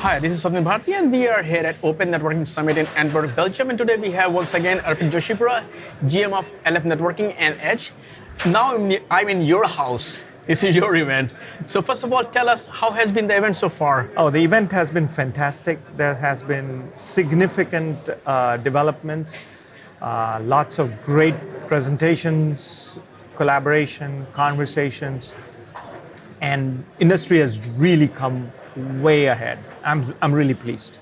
Hi, this is Swapnil Bharti, and we are here at Open Networking Summit in Antwerp, Belgium. And today we have once again Arpit Joshipura, GM of LF Networking and Edge. Now I'm in your house. This is your event. So first of all, tell us how has been the event so far? Oh, the event has been fantastic. There has been significant developments, lots of great presentations, collaboration, conversations, and industry has really come way ahead. I'm really pleased.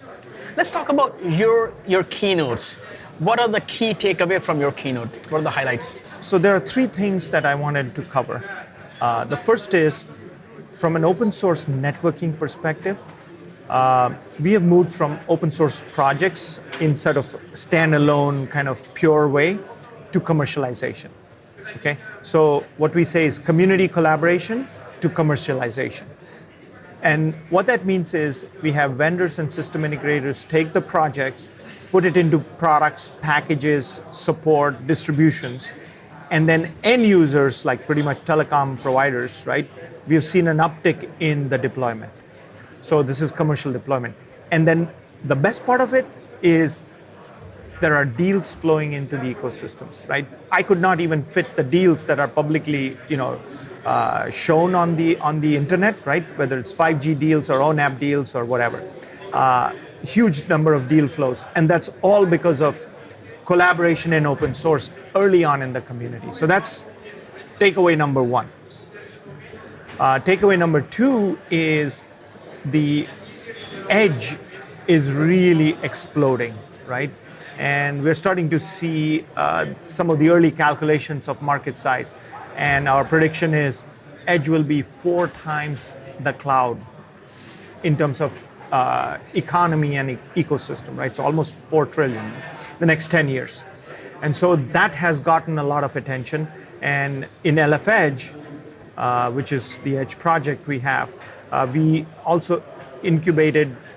Let's talk about your keynotes. What are the key takeaways from your keynote? What are the highlights? So there are three things that I wanted to cover. The first is, from an open source networking perspective, we have moved from open source projects in sort of standalone kind of pure way to commercialization. Okay, so what we say is community collaboration to commercialization. And what that means is we have vendors and system integrators take the projects, put it into products, packages, support, distributions, and then end users, like pretty much telecom providers, right? We've seen an uptick in the deployment. So this is commercial deployment. And then the best part of it is there are deals flowing into the ecosystems, right? I could not even fit the deals that are publicly, shown on the internet, right? Whether it's 5G deals or ONAP deals or whatever. Huge number of deal flows, and that's all because of collaboration in open source early on in the community. So that's takeaway number one. Takeaway number two is the edge is really exploding, right? And we're starting to see some of the early calculations of market size. And our prediction is edge will be 4 times the cloud in terms of economy and ecosystem, right? So almost 4 trillion the next 10 years. And so that has gotten a lot of attention. And in LF Edge, which is the Edge project we have, we also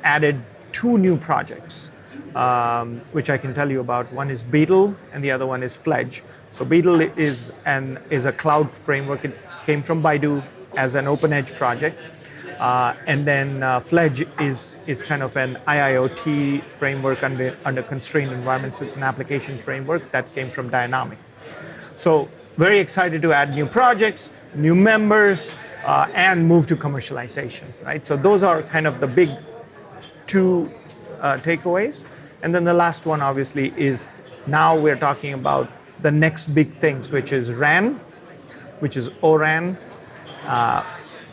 added 2 new projects, which I can tell you about. One is Beetle and the other one is Fledge. So Beetle is a cloud framework. It came from Baidu as an open edge project. And then Fledge is kind of an IIoT framework under constrained environments. It's an application framework that came from Dynamic. So very excited to add new projects, new members, and move to commercialization, right? So those are kind of the big 2 takeaways. And then the last one, obviously, is now we're talking about the next big things, which is RAN, which is ORAN,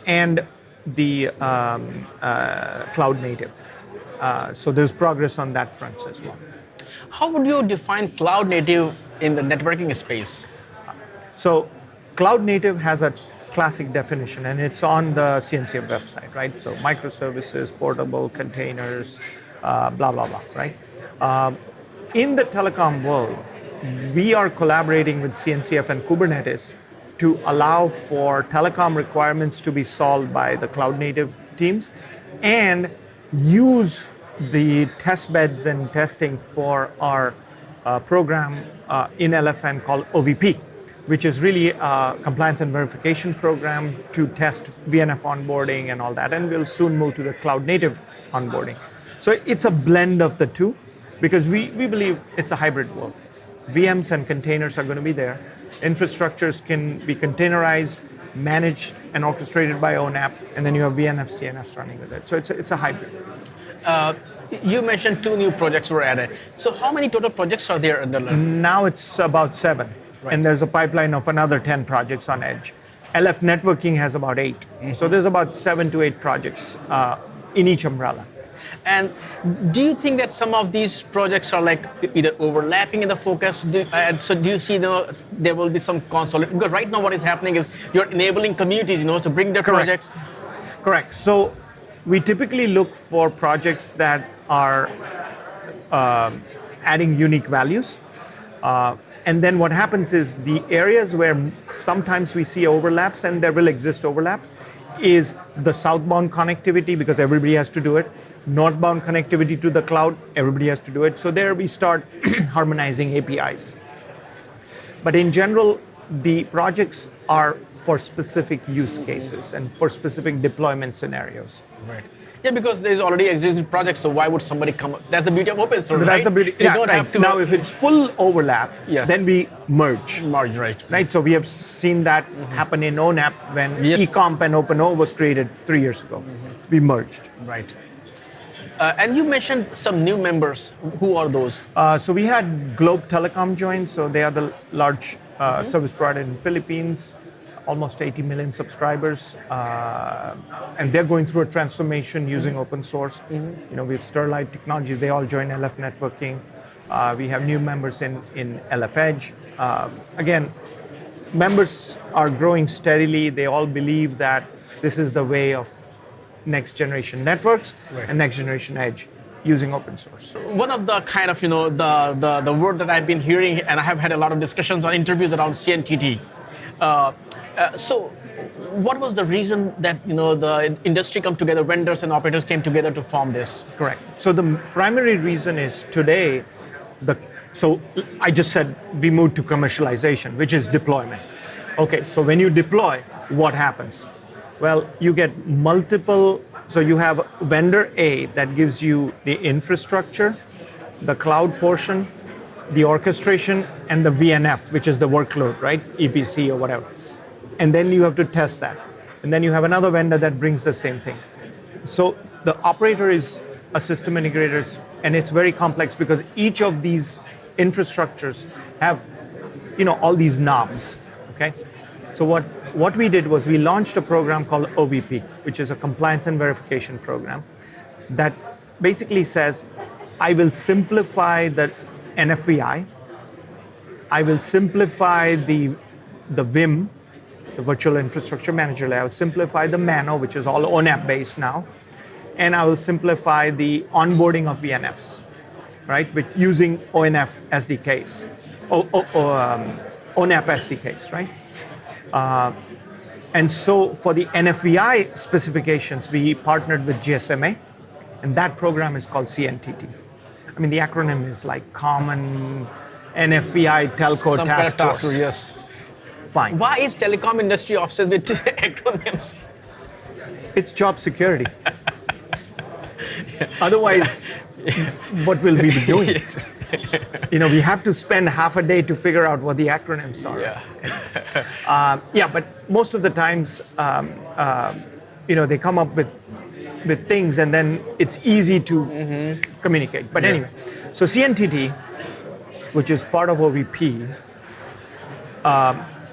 and the cloud native. So there's progress on that front as well. How would you define cloud native in the networking space? So cloud native has a classic definition, and it's on the CNCF website, right? So microservices, portable containers, blah, blah, blah, right? In the telecom world, we are collaborating with CNCF and Kubernetes to allow for telecom requirements to be solved by the cloud native teams and use the test beds and testing for our program in LFN called OVP, which is really a compliance and verification program to test VNF onboarding and all that. And we'll soon move to the cloud native onboarding. So it's a blend of the two because we believe it's a hybrid world. VMs and containers are going to be there. Infrastructures can be containerized, managed, and orchestrated by ONAP, and then you have VNF, CNFs running with it. So it's a hybrid. You mentioned 2 new projects were added. So how many total projects are there under? Now it's about 7, right. And there's a pipeline of another 10 projects on Edge. LF Networking has about 8. Mm-hmm. So there's about 7 to 8 projects in each umbrella. And do you think that some of these projects are like either overlapping in the focus? So do you see there will be some consolidation? Because right now what is happening is you're enabling communities, to bring their projects. Correct. So we typically look for projects that are adding unique values. And then what happens is the areas where sometimes we see overlaps, and there will exist overlaps, is the southbound connectivity, because everybody has to do it. Northbound connectivity to the cloud, everybody has to do it. So there we start harmonizing APIs. But in general, the projects are for specific use cases and for specific deployment scenarios. Right. Yeah, because there's already existing projects, so why would somebody come? That's the beauty of open source, But right? that's the beauty. You Yeah, don't right. have to Now, if it's full overlap, Yes. then we merge. merge, right? Right, so we have seen that happen in ONAP when Yes. eComp and OpenO was created 3 years ago. We merged. Right. And you mentioned some new members. Who are those? So we had Globe Telecom join, so they are the large service provider in Philippines, almost 80 million subscribers, and they're going through a transformation using open source. You know, we have Sterlite Technologies, they all join LF Networking. We have new members in LF Edge. Again, members are growing steadily. They all believe that this is the way of next generation networks and next generation edge using open source. One of the kind of, the word that I've been hearing, and I have had a lot of discussions on interviews around CNTD. So what was the reason that, the industry come together, vendors and operators came together to form this? Correct. So the primary reason is today, so I just said we moved to commercialization, which is deployment. Okay, so when you deploy, what happens? Well, you get multiple, so you have vendor A that gives you the infrastructure, the cloud portion, the orchestration, and the VNF, which is the workload, right? EPC or whatever. And then you have to test that. And then you have another vendor that brings the same thing. So the operator is a system integrator, and it's very complex because each of these infrastructures have, all these knobs, okay? So what we did was we launched a program called OVP, which is a compliance and verification program that basically says, I will simplify the NFVI, I will simplify the VIM, the virtual infrastructure manager layer, I will simplify the MANO, which is all ONAP based now, and I will simplify the onboarding of VNFs, right, with using ONF SDKs, ONAP SDKs, right? And so for the NFVI specifications, we partnered with GSMA, and that program is called CNTD. I mean, the acronym is like Common NFVI Telco Some Task kind of Force. yes. Fine. Why is telecom industry obsessed with acronyms? It's job security. Otherwise, what will we be doing? Yes. We have to spend half a day to figure out what the acronyms are. Yeah. But most of the times, they come up with things, and then it's easy to communicate. But anyway, so CNTD, which is part of OVP,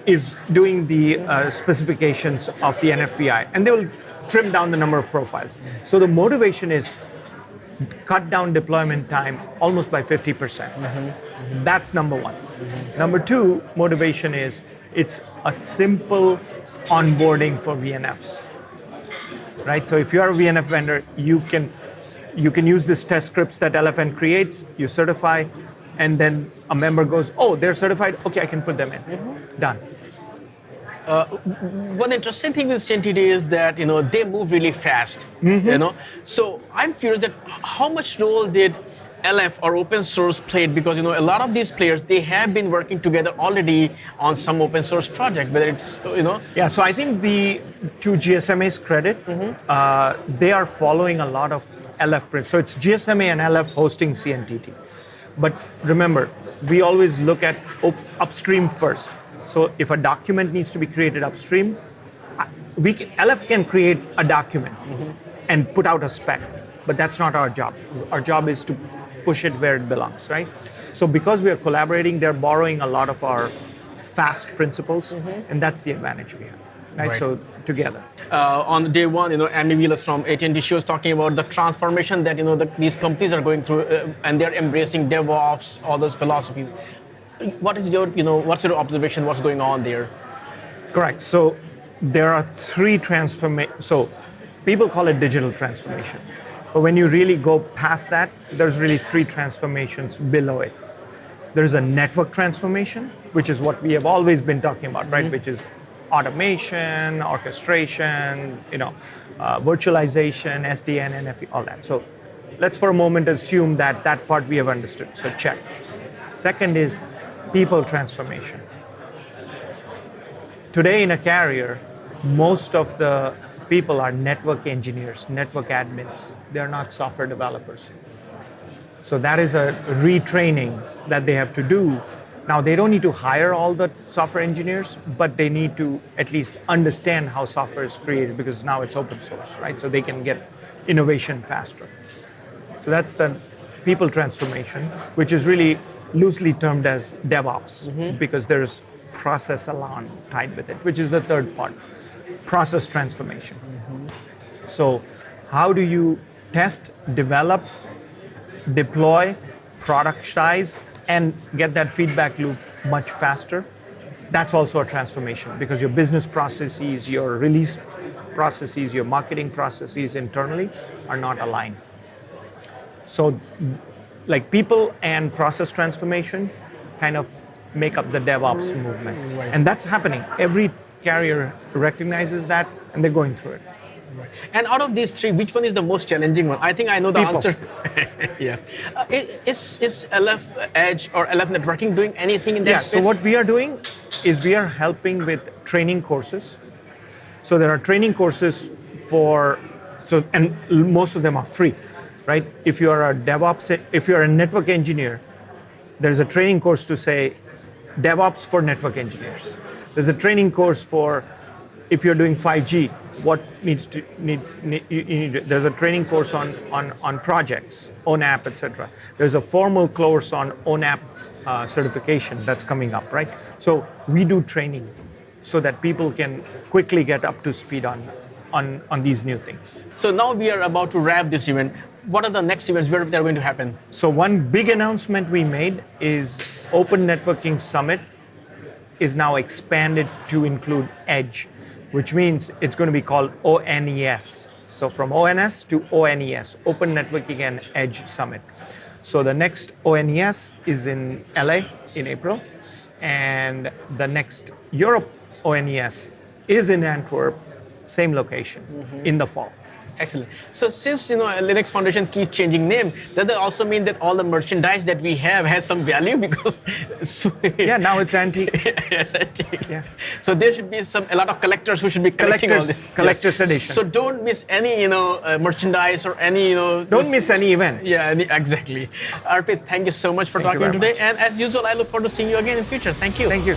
is doing the specifications of the NFVI, and they will trim down the number of profiles. So the motivation is cut down deployment time almost by 50%. That's number one. Number two, motivation is it's a simple onboarding for VNFs, right? So if you are a VNF vendor, you can use this test scripts that LFN creates, you certify, and then a member goes, oh, they're certified, okay, I can put them in. Done. One interesting thing with CNTD is that they move really fast. So I'm curious that how much role did LF or open source played, because a lot of these players, they have been working together already on some open source project, whether it's Yeah, so I think to GSMA's credit, they are following a lot of LF principles. So it's GSMA and LF hosting CNTT. But remember, we always look at upstream first. So if a document needs to be created upstream, LF can create a document and put out a spec, but that's not our job. Our job is to push it where it belongs, right? So because we are collaborating, they're borrowing a lot of our fast principles, and that's the advantage we have, right? So together. On day one, Andy Wheelers from AT&T, she was talking about the transformation that these companies are going through, and they're embracing DevOps, all those philosophies. What is what's your observation? What's going on there? Correct. So there are three transformations. So people call it digital transformation, but when you really go past that, there's really three transformations below it. There's a network transformation, which is what we have always been talking about, right? Which is automation, orchestration, virtualization, SDN, NFV, all that. So let's for a moment assume that part we have understood. So check. Second is people transformation. Today in a carrier, most of the people are network engineers, network admins. They're not software developers. So that is a retraining that they have to do. Now, they don't need to hire all the software engineers, but they need to at least understand how software is created, because now it's open source, right? So they can get innovation faster. So that's the people transformation, which is really loosely termed as DevOps, because there's process along tied with it, which is the third part, process transformation. So how do you test, develop, deploy, productize, and get that feedback loop much faster? That's also a transformation, because your business processes, your release processes, your marketing processes internally are not aligned. So like people and process transformation kind of make up the DevOps movement. Right. And that's happening. Every carrier recognizes that, and they're going through it. And out of these three, which one is the most challenging one? I think I know the People. answer. Yes. Is LF Edge or LF Networking doing anything in that Yeah, space? so what we are doing is we are helping with training courses. So there are training courses and most of them are free, right? If you are a DevOps, if you're a network engineer, there's a training course to say DevOps for network engineers. There's a training course for if you're doing 5G, what needs to there's a training course on projects, ONAP, etc. There's a formal course on ONAP certification that's coming up, right? So we do training so that people can quickly get up to speed on these new things. So now we are about to wrap this event. What are the next events where they're going to happen? So one big announcement we made is Open Networking Summit is now expanded to include Edge, which means it's going to be called ONES. So from ONS to ONES, Open Networking and Edge Summit. So the next ONES is in LA in April, and the next Europe ONES is in Antwerp, same location, in the fall. Excellent. So since Linux Foundation keeps changing name, does that also mean that all the merchandise that we have has some value? Because Yeah, now it's antique. Yes, antique. Yeah. So there should be a lot of collectors who should be collecting all this. Collector's edition. So don't miss any merchandise or any Don't miss any events. Yeah, exactly. Arpit, thank you so much for Thank you talking very today. much. And as usual, I look forward to seeing you again in future. Thank you. Thank you.